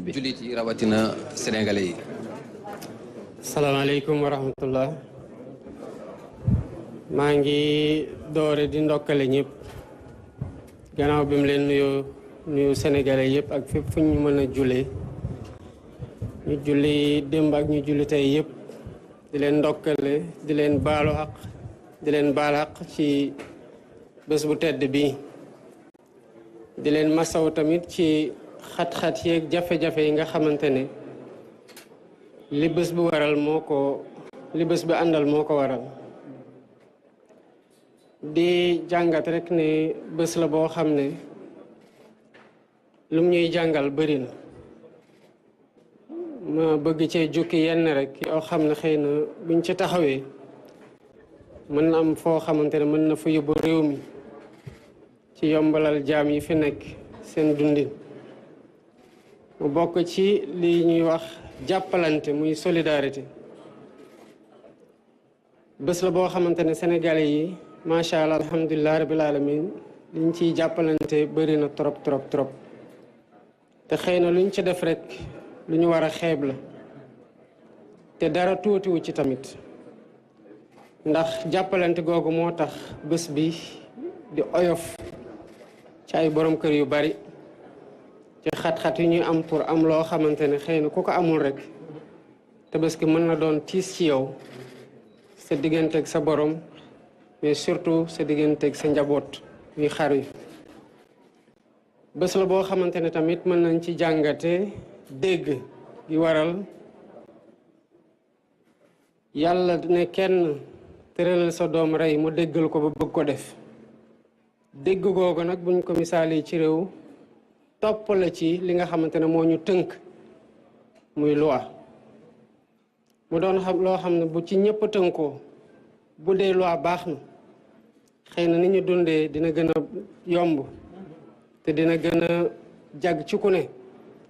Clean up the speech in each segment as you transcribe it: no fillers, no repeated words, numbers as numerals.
bi. jullit yi rawatina sénégalais yi. salaamaaleykum wa rahmatullah. maa ngi doore di ndokkale ñëpp gannaaw bi mu leen nuyu sénégalais yëpp ak fépp fu ñu mën a jullee ñu julli démb ak ñu julli tey yëpp di leen ndokkale di leen baalu àq di leen baal àq ci bés bu tedd bi di leen masaw tamit ci xat-xat yeeg jafe-jafe yi nga xamante ne li bés bu waral li bés bi àndal moo ko waral di jàngat rek ne bés la boo xam ne lum ñuy jàngal bëri na ma bëgg cee jukki yenn rek yoo xam ne xëy na buñ ci taxawee mën na am foo xamante ne mën na fa yóbbu réew mi ci yombalal jaam yi fi nekk seen dundin mu bokk ci li ñuy wax jàppalante muy solidarité bés la boo xamante ne sénégalais yi macha allah alhamdulilah rabil alamin liñ ciy jàppalante bëri na trop trop trop te xëy na luñ ci def rek lu ñu war a xeeb la te dara tuutiwu ci tamit ndax jàppalante googu moo tax bés bi di oyof ci ay borom kër yu bari ci xat-xat yu ñuy am pour am loo xamante ne xëy na ku ko amul rek te bés ki mën na doon tiis ci yow sa digganteeg sa borom mais surtout sa digganteeg sa njaboot muy xar yi bés la boo xamante ne tamit mën nañ ci jàngate dégg gi waral yàlla ne kenn tëralal sa doom rey mu déggal ko ba bëgg ko def dégg googu nag buñ ko misaalee ci réew topp la ci li nga xamante ne moo ñu tënk muy loi mu doon xam loo xam ne bu ci ñëpp tënkoo bu dee loi baax na xëy na ni ñu dundee dina gën a yomb te dina gën a jag ci ku ne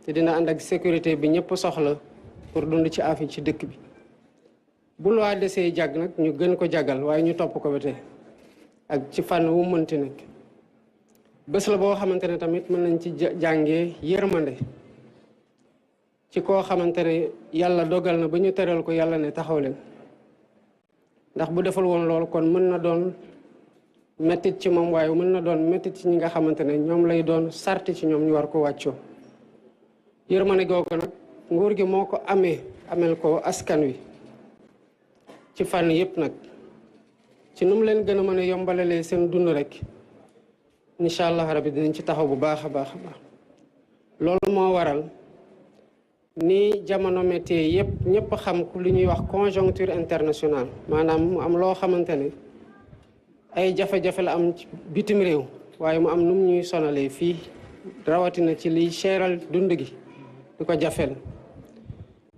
te dina ànd ak sécurité bi ñëpp soxla pour dund ci afi ci dëkk bi bu loi desee jag nag ñu gën ko jagal waaye ñu topp ko ba tey ak ci fànn wu mënti nekk bés la boo xamante ne tamit mën nañ ci jàngee yërmande ci koo xamante ne yàlla dogal na ba ñu teral ko yàlla ne taxaw leen ndax bu defal woon loolu kon mën na doon mettit ci moom waaye mën na doon mettit ci ñi nga xamante ne ñoom lay doon sarti ci ñoom ñu war ko wàccoo yërmande googu nag nguur gi moo ko amel ko askan wi ci fànn yépp nag ci nu mu leen gën a mën a yombalalee seen dund rek incha allah rabbi dinañ ci taxaw bu baax a baax a baax loolu moo waral ni jamono métier yépp ñëpp xam ku li ñuy wax conjoncture internationale maanaam mu am loo xamante ne ay jafe-jafe la am ci bitim réew waaye mu am nu mu ñuy sonalee fii rawatina ci liy seeral dund gi di ko jafel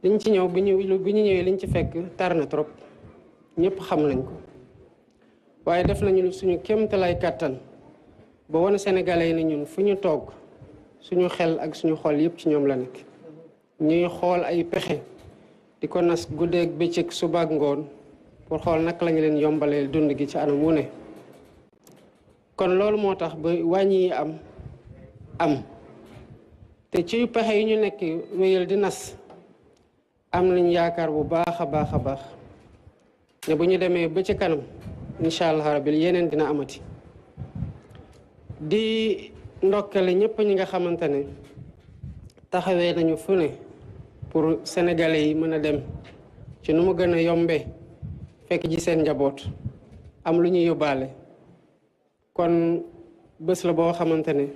liñ ci ñëw bi ñu ñëwee liñ ci fekk tar na trop ñëpp xam nañ ko waaye def nañu suñu kéemtalaay kàttan ba wane sénégalais yi ne ñun fu ñu toog suñu xel ak suñu xol yëpp ci ñoom la nekk ñuy xool ay pexe di ko nas guddeeg bëccëg suba ak ngoon pour xool naka lañu leen yombalee dund gi ci anam wu ne kon loolu moo tax ba wàññi yi am te ci pexe yi ñu nekk wéyal di nas am nañ yaakaar bu baax a baax a baax ne bu ñu demee ba ci kanam incha allah rabbil yeneen dina amati di ndokkale ñëpp ñi nga xamante ne taxawee nañu fu ne pour sénégalais yi mën a dem ci nu mu gën a yombee fekk ji seen njaboot am lu ñuy yóbbaale kon bés la boo xamante ne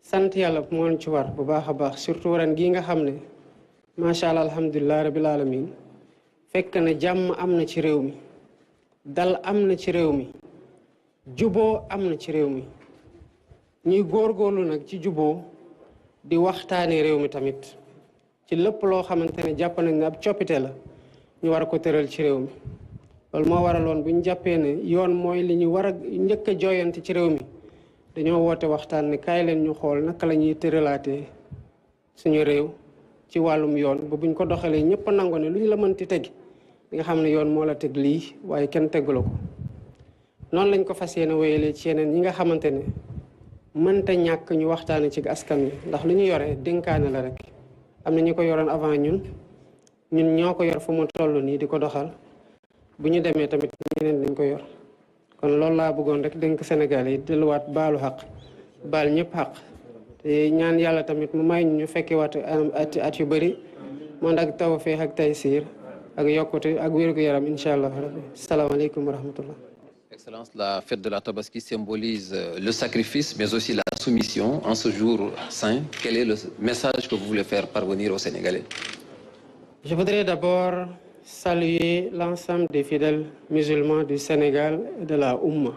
sant yàlla moo ci war bu baax a baax surtout ren gii nga xam ne macha allah alhamdulilah rabil alamin fekk na jàmm am na ci réew mi dal am na ci réew mi juboo am na ci réew mi ñuy góorgóorlu nag ci juboo di waxtaanee réew mi tamit ci lépp loo xamante ne jàpp nañ ne ab coppite la ñu war a ko tëral ci réew mi loolu moo waraloon bu ñu jàppee ne yoon mooy li ñu war a njëkk a jooyante ci réew mi dañoo woote waxtaan ne kaay leen ñu xool naka la ñuy tëralaatee suñu réew ci wàllum yoon ba buñ ko doxalee ñëpp a nangu ne lu ñu la mënti teg li nga xam ne yoon moo la teg lii waaye kenn teggu la ko noonu lañ ko fas yéene wéyalee ci yeneen ñi nga xamante ne mënta ñàkk ñu waxtaane ci askan wi ndax lu ñu yore dénkaane la rek am na ñu ko yoroon avant ñun ñoo ko yor fu mu toll nii di ko doxal bu ñu demee tamit ñeneen dañ ko yor kon loolu laa bëggoon rek dénk Sénégal yi delluwaat baalu xaq baal ñëpp xaq te ñaan yàlla tamit mu may ñu fekke waat at yu bëri man ak tawfeex ak taysiir ak yokkute ak wér-gu-yaram incha allah rabbi salaamaaleykum wa rahmatullah. Excellence, la fête de la Tabaski symbolise le sacrifice, mais aussi la soumission en ce jour saint. Quel est le message que vous voulez faire parvenir aux Sénégalais? Je voudrais d'abord saluer l'ensemble des fidèles musulmans du Sénégal et de la Oumma.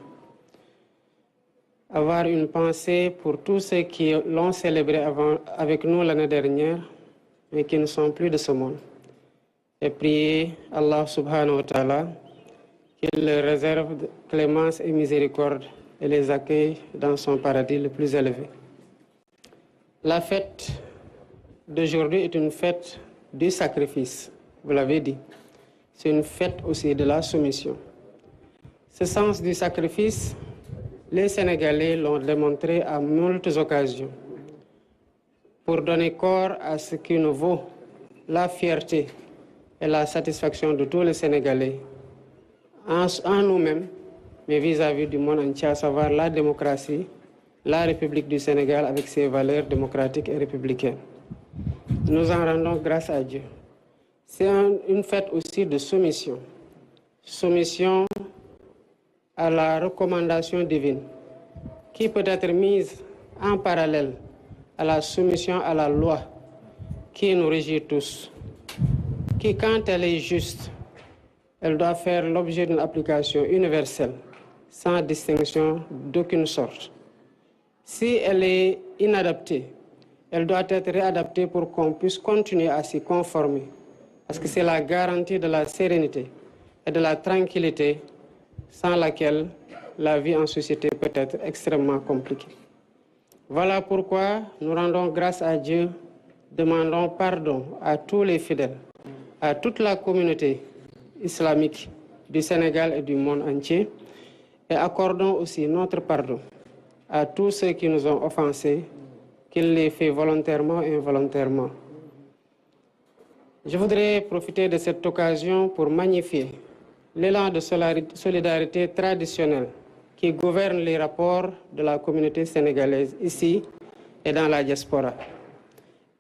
Avoir une pensée pour tous ceux qui l'ont célébré avec nous l'année dernière, mais qui ne sont plus de ce monde. Et prier Allah subhanahu wa ta'ala qu'il leur réserve de clémence et miséricorde et les accueille dans son paradis le plus élevé. La fête d'aujourd'hui est une fête du sacrifice, vous l'avez dit. C'est une fête aussi de la soumission. Ce sens du sacrifice, les Sénégalais l'ont démontré à moultes occasions pour donner corps à ce qui nous vaut la fierté et la satisfaction de tous les Sénégalais en nous-mêmes, mais vis-à-vis du monde entier, à savoir la démocratie, la République du Sénégal avec ses valeurs démocratiques et républicaines. Nous en rendons grâce à Dieu. C'est une fête aussi de soumission. Soumission à la recommandation divine, qui peut être mise en parallèle à la soumission à la loi qui nous régit tous, qui, quand elle est juste, elle doit faire l'objet d'une application universelle, sans distinction d'aucune sorte. Si elle est inadaptée, elle doit être réadaptée pour qu'on puisse continuer à s'y conformer, parce que c'est la garantie de la sérénité et de la tranquillité sans laquelle la vie en société peut être extrêmement compliquée. Voilà pourquoi nous rendons grâce à Dieu, demandons pardon à tous les fidèles, à toute la communauté islamique du Sénégal et du monde entier, et accordons aussi notre pardon à tous ceux qui nous ont offensés, qu'ils l'aient fait volontairement et involontairement. Je voudrais profiter de cette occasion pour magnifier l'élan de solidarité traditionnelle qui gouverne les rapports de la communauté sénégalaise ici et dans la diaspora,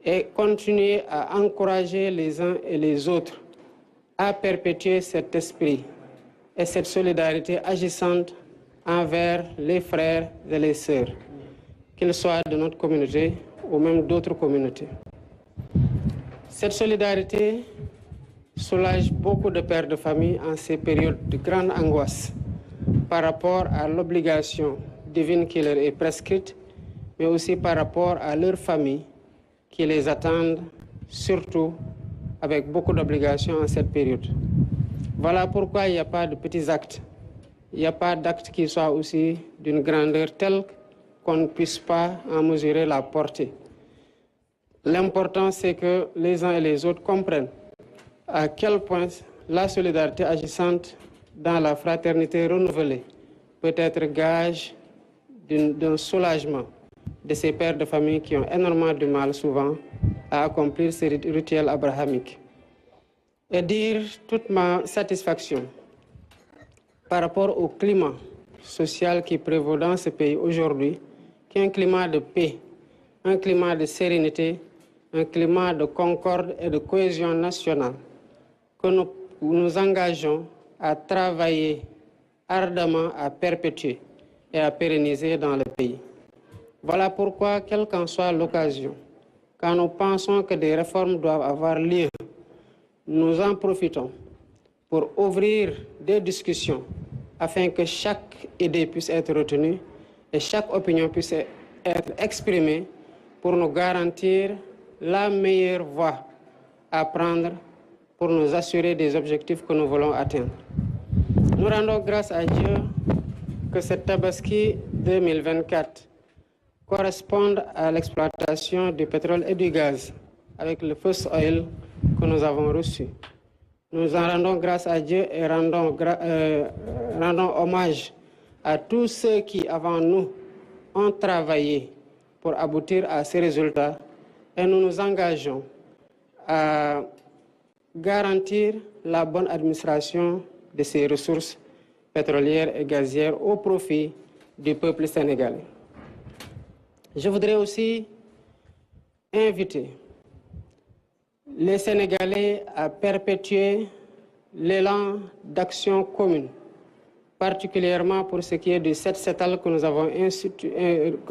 et continuer à encourager les uns et les autres à perpétuer cet esprit et cette solidarité agissante envers les frères et les sœurs, qu'ils soient de notre communauté ou même d'autres communautés. Cette solidarité soulage beaucoup de pères de famille en ces périodes de grande angoisse par rapport à l'obligation divine qui leur est prescrite, mais aussi par rapport à leurs familles qui les attendent, surtout avec beaucoup d'obligations en cette période. Voilà pourquoi il n'y a pas de petits actes. Il n'y a pas d'actes qui soient aussi d'une grandeur telle qu'on ne puisse pas en mesurer la portée. L'important, c'est que les uns et les autres comprennent à quel point la solidarité agissante dans la fraternité renouvelée peut être gage d'un soulagement de ces pères de famille qui ont énormément de mal souvent à accomplir ces rituels abrahamiques. Et dire toute ma satisfaction par rapport au climat social qui prévaut dans ce pays aujourd'hui, qui est un climat de paix, un climat de sérénité, un climat de concorde et de cohésion nationale, que nous nous engageons à travailler ardemment à perpétuer et à pérenniser dans le pays. Voilà pourquoi, quelle qu'en soit l'occasion, quand nous pensons que des réformes doivent avoir lieu, nous en profitons pour ouvrir des discussions afin que chaque idée puisse être retenue et chaque opinion puisse être exprimée pour nous garantir la meilleure voie à prendre pour nous assurer des objectifs que nous voulons atteindre. Nous rendons grâce à Dieu que cette Tabaski 2024 corresponde à l'exploitation du pétrole et du gaz avec le first oil que nous avons reçu. Nous en rendons grâce à Dieu et rendons hommage à tous ceux qui, avant nous, ont travaillé pour aboutir à ces résultats, et nous nous engageons à garantir la bonne administration de ces ressources pétrolières et gazières au profit du peuple sénégalais. Je voudrais aussi inviter les Sénégalais à perpétuer l'élan d'action commune, particulièrement pour ce qui est du Set-Setal que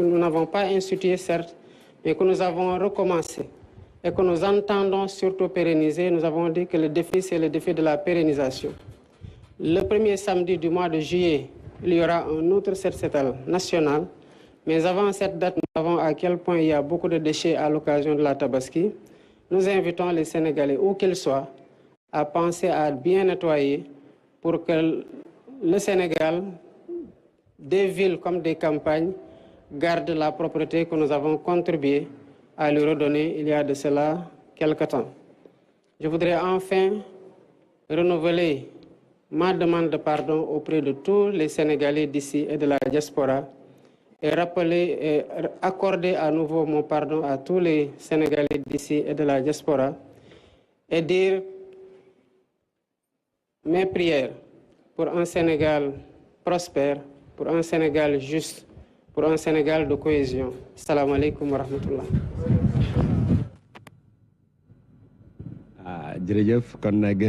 nous n'avons pas institué, certes, mais que nous avons recommencé et que nous entendons surtout pérenniser. Nous avons dit que le défi, c'est le défi de la pérennisation. Le premier samedi du mois de juillet, il y aura un autre Set-Setal national. Mais avant cette date, nous savons à quel point il y a beaucoup de déchets à l'occasion de la Tabaski. Nous invitons les Sénégalais, où qu'ils soient, à penser à bien nettoyer pour que le Sénégal, des villes comme des campagnes, garde la propreté que nous avons contribué à lui redonner il y a de cela quelque temps. Je voudrais enfin renouveler ma demande de pardon auprès de tous les Sénégalais d'ici et de la diaspora et rappeler et accorder à nouveau mon pardon à tous les Sénégalais d'ici et de la diaspora et dire mes prières pour un Sénégal prospère, pour un Sénégal juste, pour un Sénégal de cohésion. Salam alaikum wa rahmatullah. jërëjëf kon nag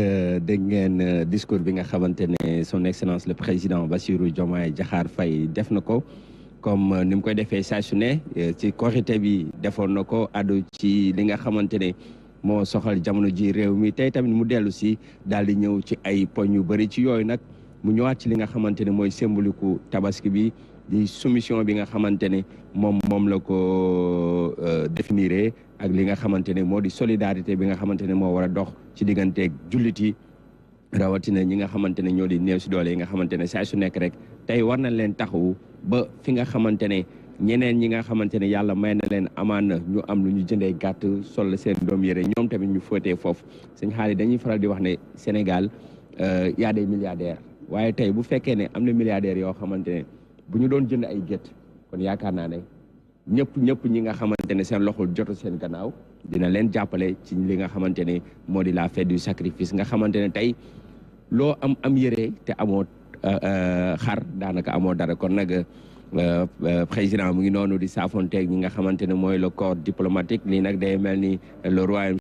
dégg ngeen discours bi nga xamante ne son excellence le président Bassirou Diomaye Diakhar Faye def na ko comme ni mu koy defee saa su ne ci Korité bi defoon na ko addu ci li nga xamante ne moo soxal jamono ji réew mi tey tamit mu dellu si daal di ñëw ci ay poñ yu bëri ci yooyu nag mu ñëwaat ci li nga xamante ne mooy symbolique tabaski bi di soumission bi nga xamante ne moom la ko définiré ak li nga xamante ne moo di solidarité bi nga xamante ne moo war a dox ci digganteeg jullit yi rawatina ñi nga xamante ne ñoo di néew si doole yi nga xamante ne saa su nekk rek tey war nañ leen taxawu ba fi nga xamante ne ñeneen ñi nga xamante ne yàlla may na leen amaan na ñu am lu ñu jëndee gàtt sol seen doom yére ñoom tamit ñu fóotee foofu sëñ xaalis dañuy faral di wax ne Sénégal y a des milliardaires waaye tey bu fekkee ne am na milliardaires yoo xamante ne bu ñu doon jënd ay gétt kon yaakaar naa ne ñëpp ñi nga xamante ne seen loxo jotu seen gannaaw dina leen jàppale ci li nga xamante ne moo di la fête du sacrifice nga xamante ne tey loo am yére te amoo xar daanaka amoo dara kon nag président mu ngi noonu di saafonteeg ñi nga xamante ne mooy le corps diplomatique lii nag day mel ni le royaume